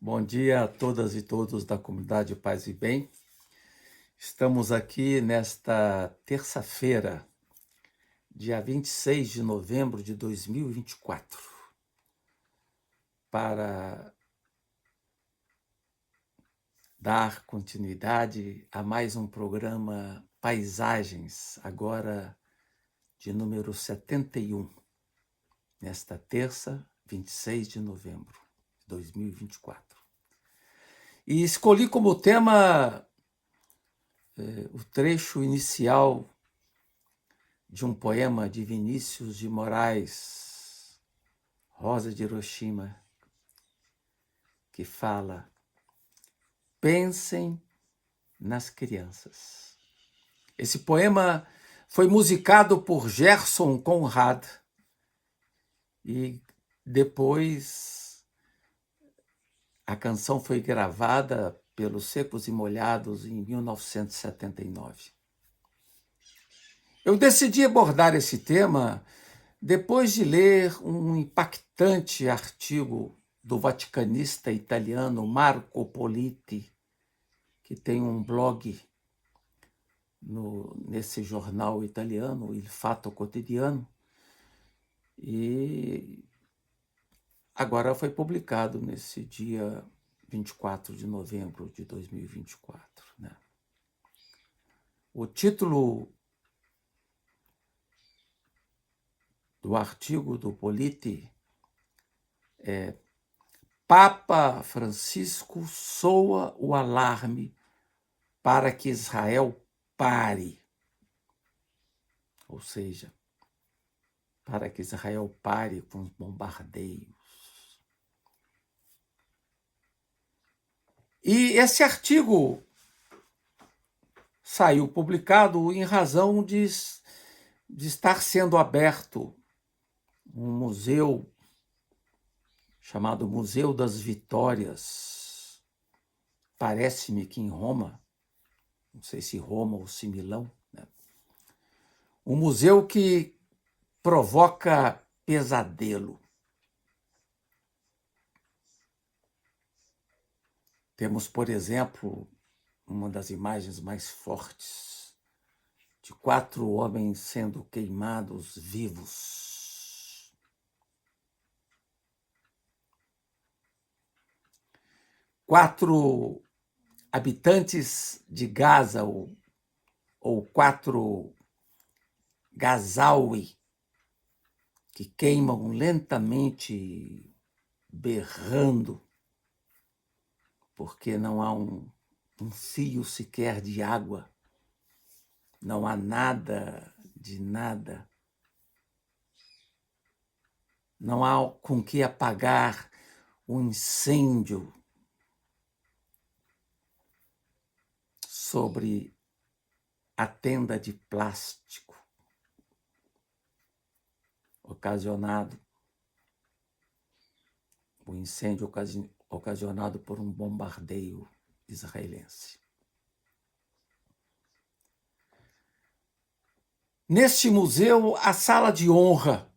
Bom dia a todas e todos da comunidade Paz e Bem. Estamos aqui nesta terça-feira, dia 26 de novembro de 2024, para dar continuidade a mais um programa Paisagens, agora de número 71, nesta terça, 26 de novembro de 2024. E escolhi como tema o trecho inicial de um poema de Vinícius de Moraes, Rosa de Hiroshima, que fala: pensem nas crianças. Esse poema foi musicado por Gerson Conrad e depois a canção foi gravada pelos Secos e Molhados em 1979. Eu decidi abordar esse tema depois de ler um impactante artigo do vaticanista italiano Marco Politi, que tem um blog nesse jornal italiano, Il Fatto Quotidiano, e agora foi publicado nesse dia 24 de novembro de 2024. Né? O título do artigo do Politi é: Papa Francisco soa o alarme para que Israel pare. Ou seja, para que Israel pare com os bombardeios. E esse artigo saiu publicado em razão de estar sendo aberto um museu chamado Museu das Vitórias, parece-me que em Roma, não sei se Roma ou se Milão, né? Um museu que provoca pesadelo. Temos, por exemplo, uma das imagens mais fortes de 4 homens sendo queimados vivos. Quatro habitantes de Gaza, ou 4 Gazawi, que queimam lentamente, berrando, porque não há um fio sequer de água, não há nada de nada, não há com que apagar o incêndio sobre a tenda de plástico ocasionado, o incêndio ocasionado por um bombardeio israelense. Neste museu, a sala de honra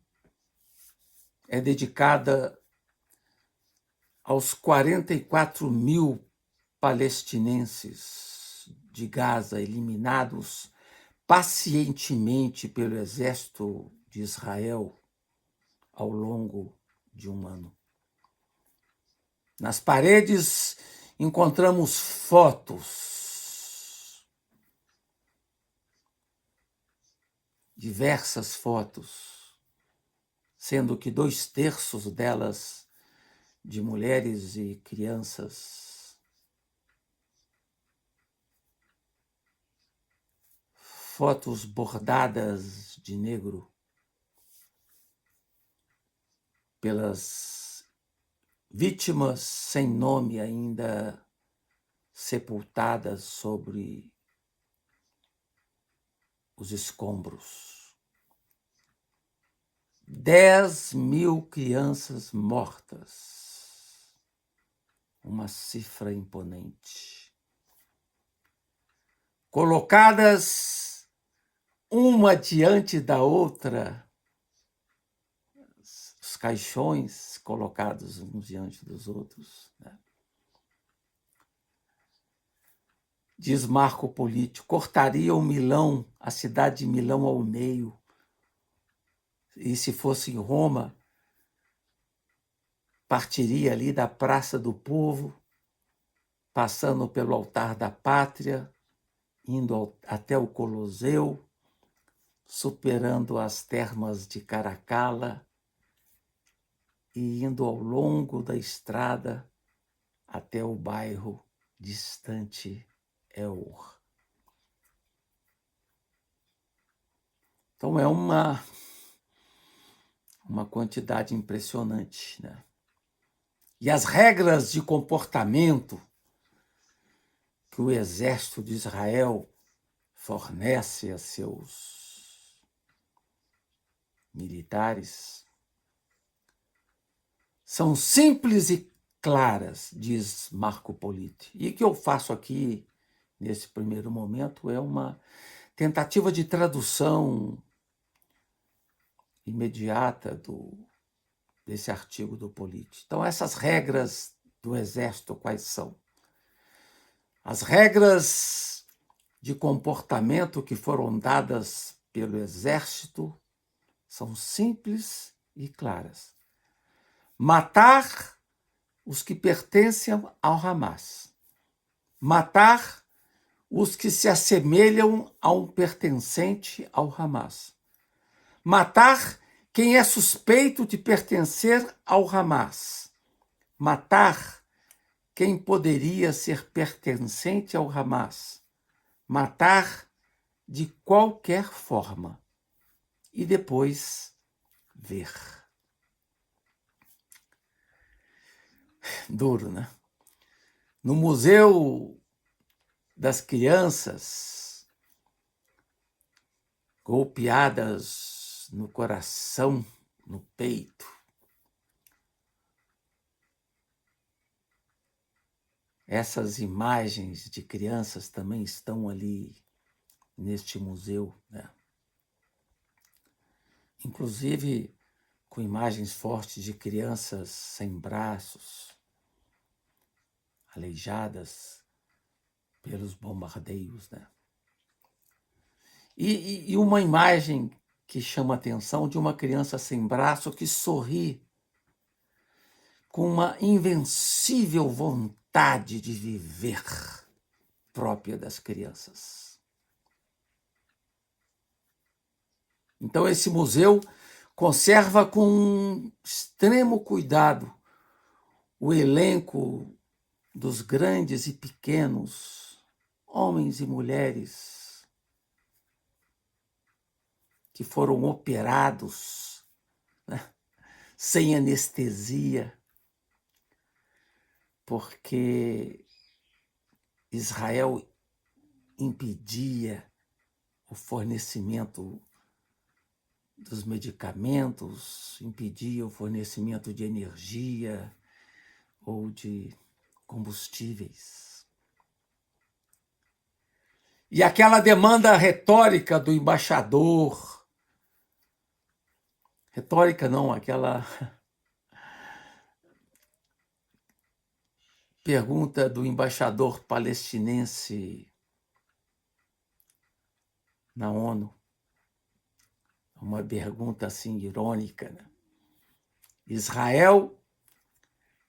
é dedicada aos 44 mil palestinenses de Gaza eliminados pacientemente pelo exército de Israel ao longo de um ano. Nas paredes encontramos fotos, diversas fotos, sendo que 2/3 delas de mulheres e crianças. Fotos bordadas de negro pelas vítimas sem nome ainda sepultadas sobre os escombros. 10 mil crianças mortas, uma cifra imponente, colocadas uma diante da outra, os caixões colocados uns diante dos outros, né? diz Marco Político, cortariam Milão, a cidade de Milão ao meio. E se fosse em Roma, partiria ali da Praça do Povo, passando pelo altar da pátria, indo até o Colosseu, superando as termas de Caracalla e indo ao longo da estrada até o bairro distante Eur. Então é uma quantidade impressionante, né? E as regras de comportamento que o exército de Israel fornece a seus militares são simples e claras, diz Marco Politi. E o que eu faço aqui, nesse primeiro momento, é uma tentativa de tradução imediata desse artigo do Politi. Então, essas regras do exército, quais são? As regras de comportamento que foram dadas pelo exército são simples e claras. Matar os que pertencem ao Hamas. Matar os que se assemelham a um pertencente ao Hamas. Matar quem é suspeito de pertencer ao Hamas. Matar quem poderia ser pertencente ao Hamas. Matar de qualquer forma. E depois ver. Duro, né? No Museu das Crianças, golpeadas no coração, no peito, essas imagens de crianças também estão ali neste museu, né? Inclusive com imagens fortes de crianças sem braços, aleijadas pelos bombardeios, né? E uma imagem que chama a atenção de uma criança sem braço que sorri com uma invencível vontade de viver própria das crianças. Então, esse museu conserva com extremo cuidado o elenco dos grandes e pequenos, homens e mulheres, que foram operados, né, sem anestesia, porque Israel impedia o fornecimento dos medicamentos, impedia o fornecimento de energia ou de combustíveis. E aquela demanda retórica do embaixador, retórica não, aquela pergunta do embaixador palestinense na ONU, uma pergunta assim irônica, né? Israel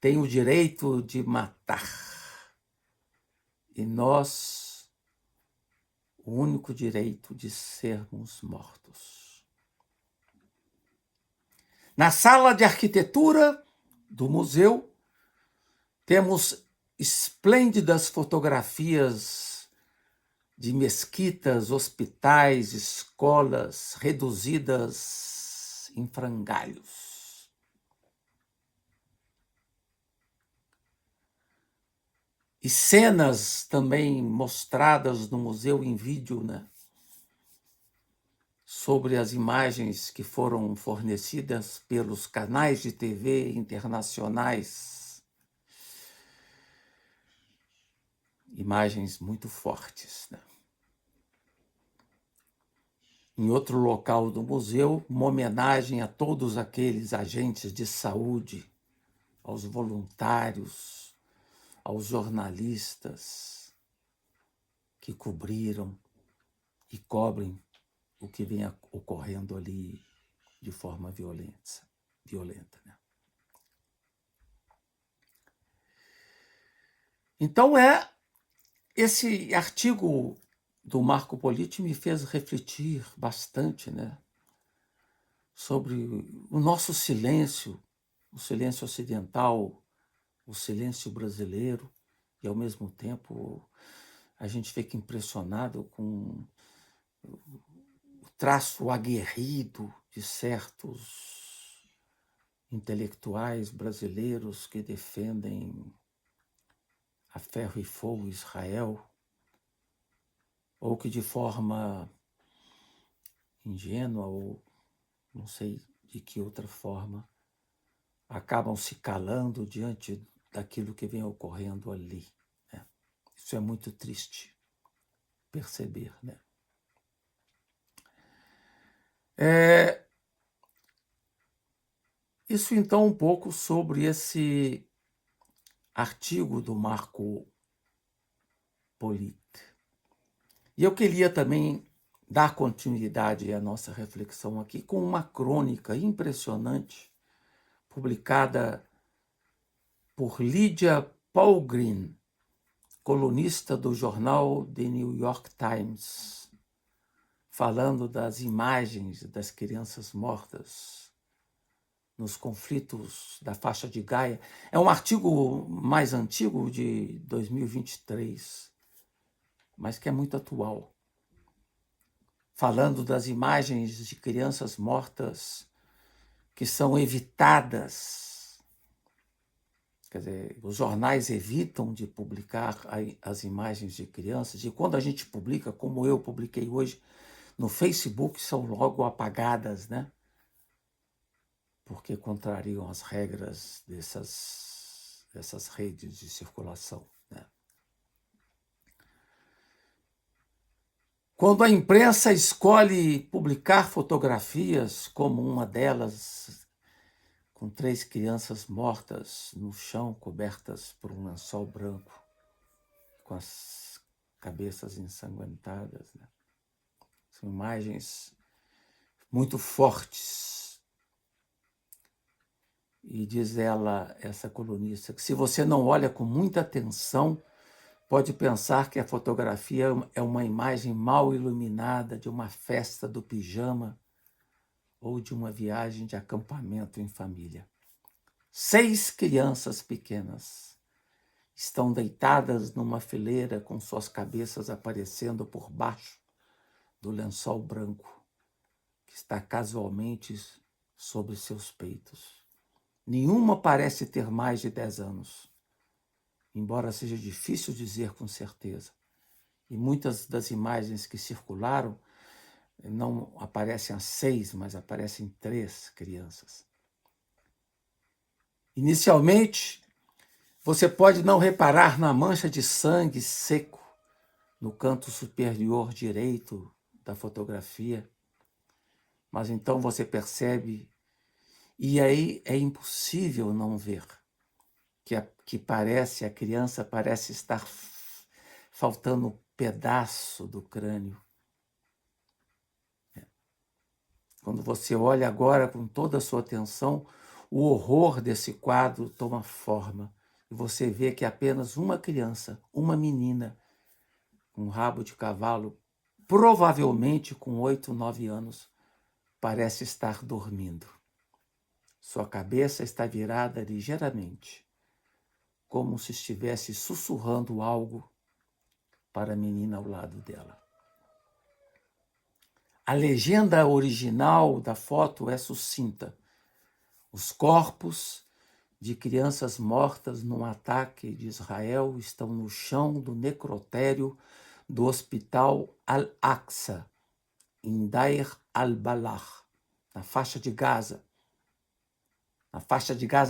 tem o direito de matar e nós o único direito de sermos mortos. Na sala de arquitetura do museu, temos esplêndidas fotografias de mesquitas, hospitais, escolas reduzidas em frangalhos. E cenas também mostradas no museu em vídeo, né? Sobre as imagens que foram fornecidas pelos canais de TV internacionais. Imagens muito fortes, né? Em outro local do museu, uma homenagem a todos aqueles agentes de saúde, aos voluntários, aos jornalistas, que cobriram e cobrem o que vem ocorrendo ali de forma violenta, né? Então, esse artigo do Marco Politi me fez refletir bastante, né, sobre o nosso silêncio, o silêncio ocidental, o silêncio brasileiro, e, ao mesmo tempo, a gente fica impressionado com o traço aguerrido de certos intelectuais brasileiros que defendem a ferro e fogo Israel, ou que de forma ingênua, ou não sei de que outra forma, acabam se calando diante daquilo que vem ocorrendo ali, né? Isso é muito triste perceber, né? Isso, então, um pouco sobre esse artigo do Marco Politi. E eu queria também dar continuidade à nossa reflexão aqui com uma crônica impressionante publicada por Lydia Paulgren, colunista do jornal The New York Times, falando das imagens das crianças mortas nos conflitos da faixa de Gaza. É um artigo mais antigo, de 2023, mas que é muito atual, falando das imagens de crianças mortas que são evitadas. Quer dizer, os jornais evitam de publicar as imagens de crianças, e quando a gente publica, como eu publiquei hoje no Facebook, são logo apagadas, né? Porque contrariam as regras dessas redes de circulação, né? Quando a imprensa escolhe publicar fotografias, como uma delas, com 3 crianças mortas no chão, cobertas por um lençol branco, com as cabeças ensanguentadas, né? São imagens muito fortes. E diz ela, essa colunista, que se você não olha com muita atenção, pode pensar que a fotografia é uma imagem mal iluminada de uma festa do pijama ou de uma viagem de acampamento em família. 6 crianças pequenas estão deitadas numa fileira com suas cabeças aparecendo por baixo do lençol branco que está casualmente sobre seus peitos. Nenhuma parece ter mais de 10 anos, embora seja difícil dizer com certeza. E muitas das imagens que circularam não aparecem as 6, mas aparecem 3 crianças. Inicialmente, você pode não reparar na mancha de sangue seco no canto superior direito da fotografia, mas então você percebe, e aí é impossível não ver, que a criança parece estar faltando um pedaço do crânio. Quando você olha agora com toda a sua atenção, o horror desse quadro toma forma. E você vê que apenas uma criança, uma menina, com um rabo de cavalo, provavelmente com 8, 9 anos, parece estar dormindo. Sua cabeça está virada ligeiramente, como se estivesse sussurrando algo para a menina ao lado dela. A legenda original da foto é sucinta. Os corpos de crianças mortas num ataque de Israel estão no chão do necrotério do Hospital Al-Aqsa, em Deir al-Balah, na faixa de Gaza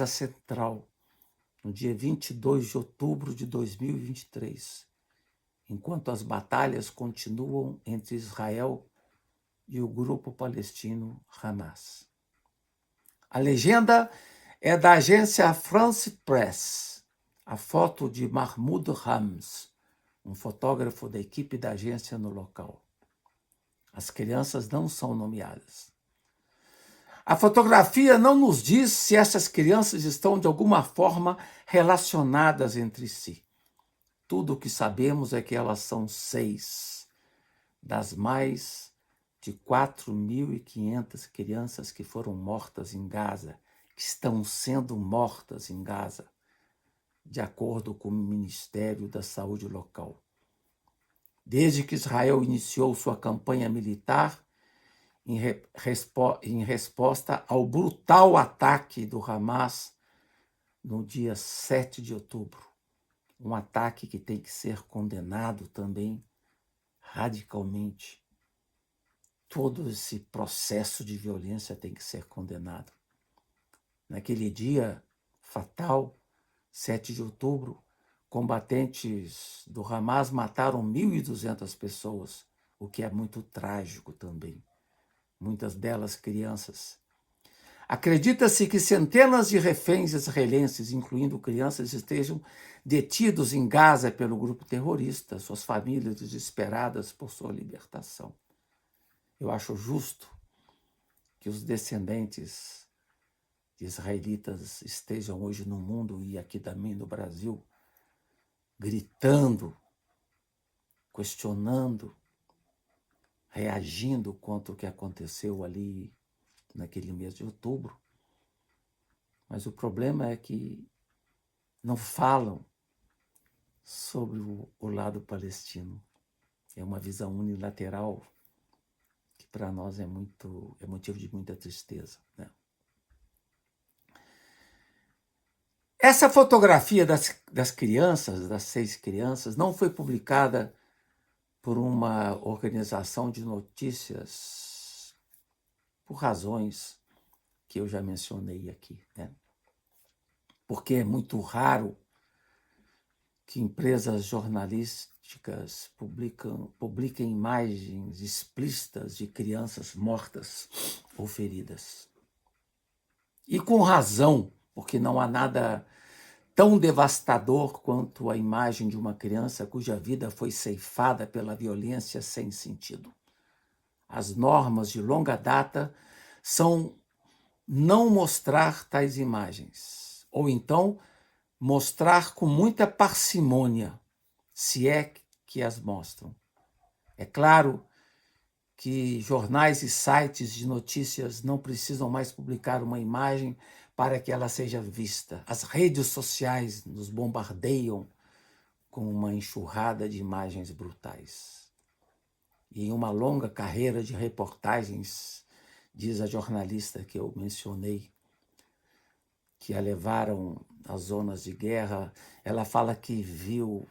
Central, no dia 22 de outubro de 2023, enquanto as batalhas continuam entre Israel e o grupo palestino Hamas. A legenda é da agência France Press. A foto de Mahmoud Rams, um fotógrafo da equipe da agência no local. As crianças não são nomeadas. A fotografia não nos diz se essas crianças estão de alguma forma relacionadas entre si. Tudo o que sabemos é que elas são 6 das mais de 4.500 crianças que foram mortas em Gaza, que estão sendo mortas em Gaza, de acordo com o Ministério da Saúde local. Desde que Israel iniciou sua campanha militar, em resposta ao brutal ataque do Hamas no dia 7 de outubro. Um ataque que tem que ser condenado também radicalmente. Todo esse processo de violência tem que ser condenado. Naquele dia fatal, 7 de outubro, combatentes do Hamas mataram 1.200 pessoas, o que é muito trágico também. Muitas delas crianças. Acredita-se que centenas de reféns israelenses, incluindo crianças, estejam detidos em Gaza pelo grupo terrorista, suas famílias desesperadas por sua libertação. Eu acho justo que os descendentes de israelitas estejam hoje no mundo e aqui também no Brasil, gritando, questionando, reagindo contra o que aconteceu ali naquele mês de outubro. Mas o problema é que não falam sobre o lado palestino. É uma visão unilateral que para nós é motivo de muita tristeza, né? Essa fotografia das crianças, das 6 crianças, não foi publicada por uma organização de notícias por razões que eu já mencionei aqui, né? Porque é muito raro que empresas jornalísticas publiquem imagens explícitas de crianças mortas ou feridas. E com razão, porque não há nada tão devastador quanto a imagem de uma criança cuja vida foi ceifada pela violência sem sentido. As normas de longa data são não mostrar tais imagens, ou então mostrar com muita parcimônia, se é que as mostram. É claro que jornais e sites de notícias não precisam mais publicar uma imagem para que ela seja vista. As redes sociais nos bombardeiam com uma enxurrada de imagens brutais. E em uma longa carreira de reportagens, diz a jornalista que eu mencionei, que a levaram às zonas de guerra, ela fala que viu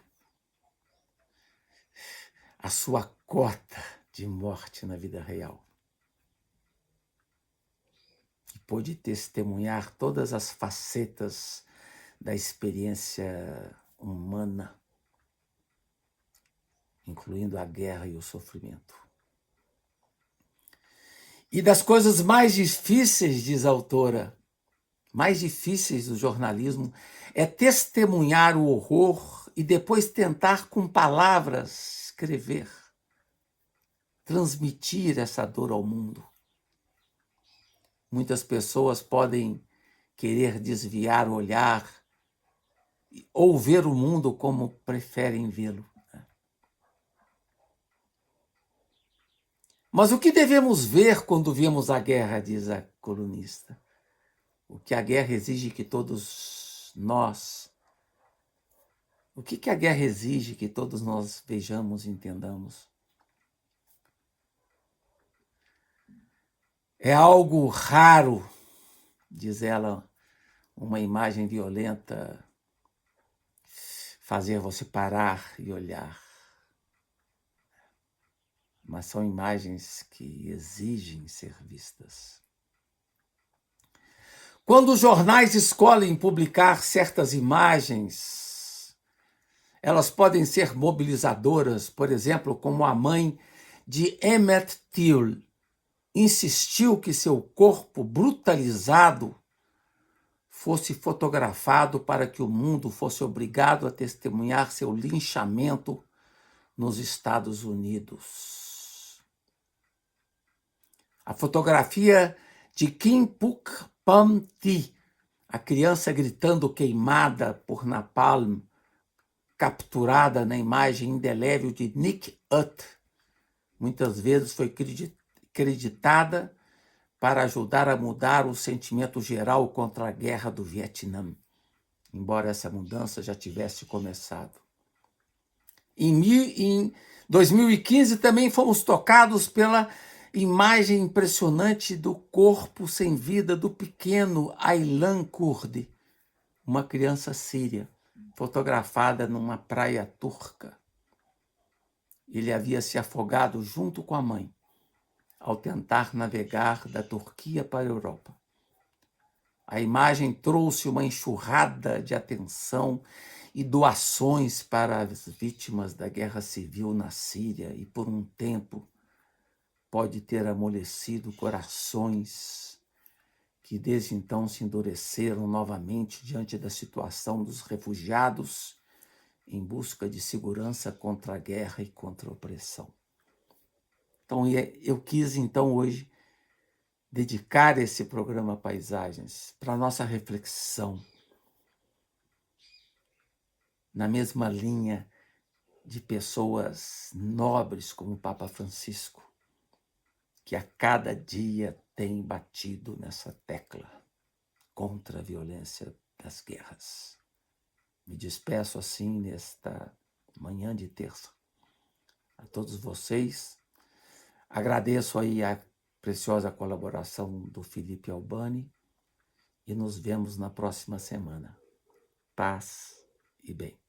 a sua cota de morte na vida real. E pôde testemunhar todas as facetas da experiência humana, incluindo a guerra e o sofrimento. E das coisas mais difíceis, diz a autora, mais difíceis do jornalismo, é testemunhar o horror e depois tentar com palavras escrever, transmitir essa dor ao mundo. Muitas pessoas podem querer desviar o olhar ou ver o mundo como preferem vê-lo. Mas o que devemos ver quando vemos a guerra, diz a colunista? O que a guerra exige que todos nós... O que a guerra exige que todos nós vejamos e entendamos? É algo raro, diz ela, uma imagem violenta fazer você parar e olhar. Mas são imagens que exigem ser vistas. Quando os jornais escolhem publicar certas imagens, elas podem ser mobilizadoras, por exemplo, como a mãe de Emmett Till insistiu que seu corpo brutalizado fosse fotografado para que o mundo fosse obrigado a testemunhar seu linchamento nos Estados Unidos. A fotografia de Kim Phuc Pham Thi, a criança gritando queimada por napalm, capturada na imagem indelével de Nick Ut, muitas vezes foi creditada para ajudar a mudar o sentimento geral contra a guerra do Vietnã, embora essa mudança já tivesse começado. Em 2015 também fomos tocados pela imagem impressionante do corpo sem vida do pequeno Aylan Kurdi, uma criança síria, fotografada numa praia turca. Ele havia se afogado junto com a mãe, ao tentar navegar da Turquia para a Europa. A imagem trouxe uma enxurrada de atenção e doações para as vítimas da guerra civil na Síria e, por um tempo, pode ter amolecido corações que desde então se endureceram novamente diante da situação dos refugiados em busca de segurança contra a guerra e contra a opressão. Então, eu quis, então, hoje, dedicar esse programa Paisagens para a nossa reflexão, na mesma linha de pessoas nobres como o Papa Francisco, que a cada dia tem batido nessa tecla contra a violência das guerras. Me despeço assim nesta manhã de terça. A todos vocês, agradeço aí a preciosa colaboração do Felipe Albani e nos vemos na próxima semana. Paz e bem.